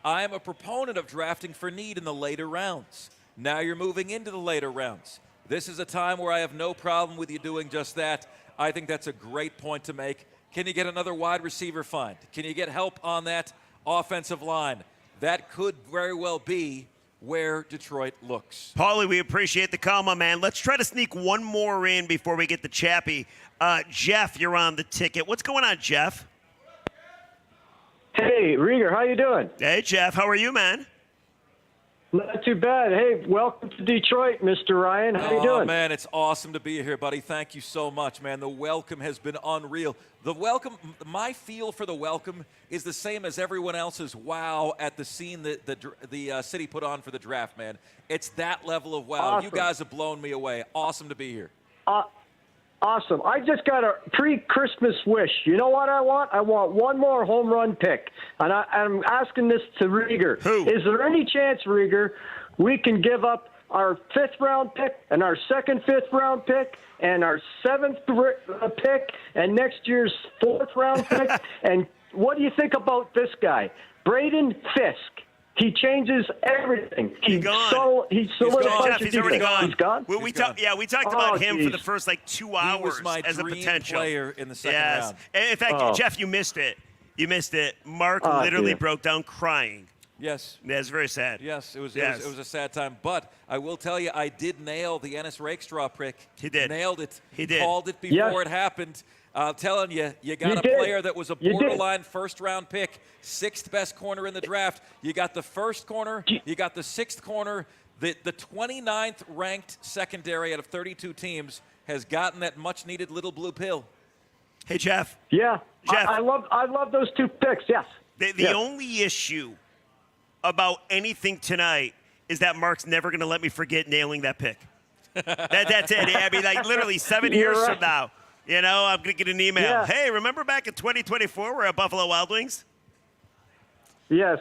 I'm a proponent of drafting for need in the later rounds. Now you're moving into the later rounds. This is a time where I have no problem with you doing just that. I think that's a great point to make. Can you get another wide receiver find? Can you get help on that offensive line? That could very well be where Detroit looks. Paulie, we appreciate the call, my man. Let's try to sneak one more in before we get to Chappie. Jeff, you're on the ticket. What's going on, Jeff? Hey, Rieger, how you doing? Hey, Jeff. How are you, man? Not too bad. Hey, welcome to Detroit, Mr. Ryan. How you doing? Oh, man, it's awesome to be here, buddy. Thank you so much, man. The welcome has been unreal. The welcome, my feel for the welcome is the same as everyone else's wow at the scene that the city put on for the draft, man. It's that level of wow. Awesome. You guys have blown me away. Awesome to be here. Awesome. I just got a pre-Christmas wish. You know what I want? I want one more home run pick. And I'm asking this to Rieger. Who? Is there any chance, Rieger, we can give up our 5th-round pick and our second 5th-round pick and our 7th pick and next year's 4th-round pick? And what do you think about this guy, Braden Fisk? He changes everything. He's gone. He's solidified. He's already gone. He's gone? We talked about him for the first 2 hours He was my as a dream potential player in the second round. And in fact, Jeff, you missed it. You missed it. Mark literally broke down crying. Yes. Yeah, it's very sad. Yes, it was a sad time. But I will tell you, I did nail the Ennis Rakestraw prick. He did. Nailed it. He did. Called it before it happened. I'm telling you, you got a player that was a borderline first-round pick, 6th best corner in the draft. You got the first corner. You got the 6th corner. The 29th ranked secondary out of 32 teams has gotten that much-needed little blue pill. Hey, Jeff. Yeah. Jeff. I love those 2 picks, yes. The only issue about anything tonight is that Mark's never going to let me forget nailing that pick. That's it. I mean, literally 7 years from now. You know, I'm going to get an email. Yeah. Hey, remember back in 2024 we're at Buffalo Wild Wings? Yes,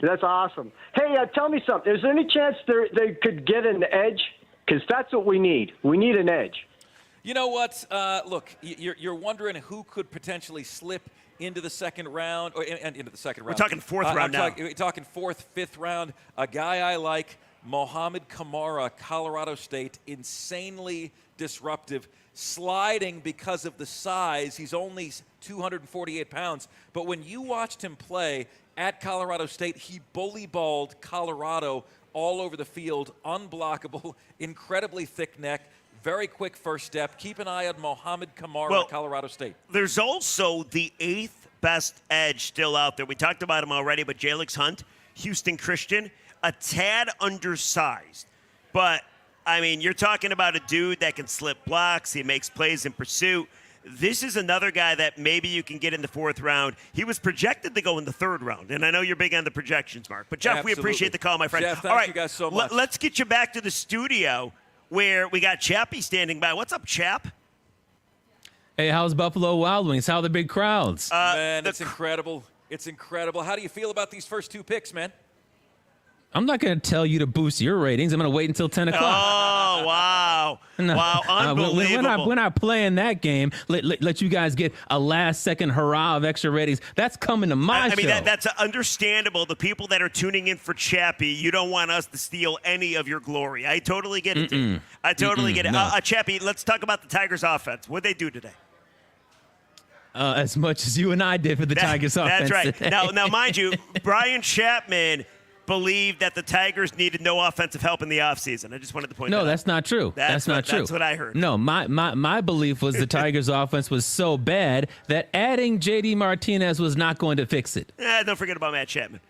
that's awesome. Hey, tell me something. Is there any chance they could get an edge? Because that's what we need. We need an edge. You know what? Look, you're wondering who could potentially slip into the second round, or into the second round. We're talking 4th round now. We're talking 4th, 5th round. A guy I like, Mohamed Kamara, Colorado State, insanely disruptive. Sliding because of the size. He's only 248 pounds. But when you watched him play at Colorado State, he bully balled Colorado all over the field. Unblockable, incredibly thick neck, very quick first step. Keep an eye on Mohamed Kamara at Colorado State. There's also the 8th best edge still out there. We talked about him already, but Jalix Hunt, Houston Christian, a tad undersized. But I mean, you're talking about a dude that can slip blocks. He makes plays in pursuit. This is another guy that maybe you can get in the 4th round. He was projected to go in the 3rd round, and I know you're big on the projections, Mark. But, Jeff, Absolutely. we appreciate the call, my friend. Jeff, thank All right, you guys so much. Let's get you back to the studio where we got Chappie standing by. What's up, Chap? Hey, how's Buffalo Wild Wings? How are the big crowds? Man, it's incredible. It's incredible. How do you feel about these first 2 picks, man? I'm not going to tell you to boost your ratings. I'm going to wait until 10 o'clock. Oh, wow. No. Wow, unbelievable. We're not playing that game. Let you guys get a last-second hurrah of extra ratings. That's coming to my show. I mean, that's understandable. The people that are tuning in for Chappie, you don't want us to steal any of your glory. I totally get it, dude. I totally get it. No. Chappie, let's talk about the Tigers' offense. What'd they do today? As much as you and I did for the Tigers offense. That's right. Today. Now, mind you, Brian Chapman believed that the Tigers needed no offensive help in the offseason. I just wanted to point that out. No, that's not true. That's not true. That's what I heard. No, my belief was the Tigers' offense was so bad that adding J.D. Martinez was not going to fix it. Don't forget about Matt Chapman.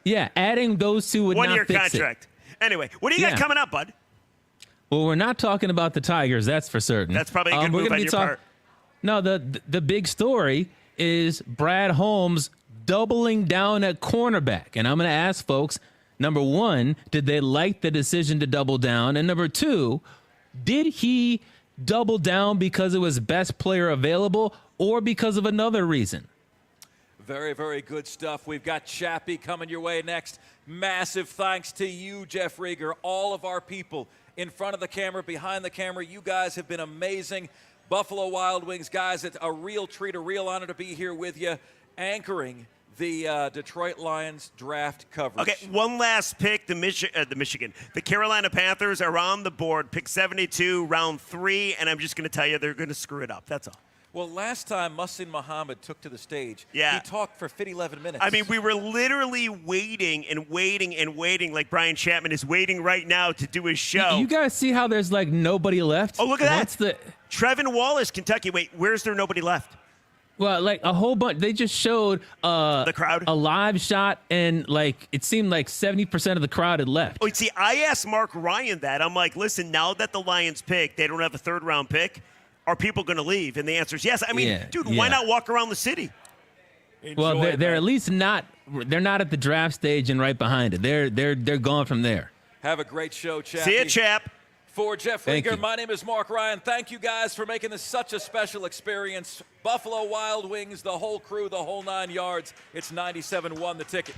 Yeah, adding those two would not fix it. 1-year contract. Anyway, what do you got coming up, bud? Well, we're not talking about the Tigers, that's for certain. That's probably a good move on your part. No, the big story is Brad Holmes doubling down at cornerback. And I'm going to ask folks, number one, did they like the decision to double down? And number two, did he double down because it was best player available or because of another reason? Very, very good stuff. We've got Chappie coming your way next. Massive thanks to you, Jeff Rieger, all of our people in front of the camera, behind the camera. You guys have been amazing. Buffalo Wild Wings, guys, it's a real treat, a real honor to be here with you, anchoring the Detroit Lions draft coverage. Okay, one last pick. The Carolina Panthers are on the board. Pick 72, round 3, and I'm just going to tell you they're going to screw it up. That's all. Well, last time Muhsin Muhammad took to the stage, he talked for 11 minutes. I mean, we were literally waiting and waiting and waiting, like Brian Chapman is waiting right now to do his show. You guys see how there's like nobody left? Oh, look at that. Trevin Wallace, Kentucky. Wait, where's there nobody left? Well, like a whole bunch. They just showed the crowd, a live shot, and like it seemed like 70% of the crowd had left. Oh, see, I asked Mark Ryan that. I'm like, listen, now that the Lions pick, they don't have a third-round pick. Are people going to leave? And the answer is yes. I mean, why not walk around the city? Well, they're at least not. They're not at the draft stage and right behind it. They're gone from there. Have a great show, Chap. See ya, Chap. For Jeff Rieger, my name is Mark Ryan. Thank you guys for making this such a special experience. Buffalo Wild Wings, the whole crew, the whole 9 yards. It's 97-1 the ticket.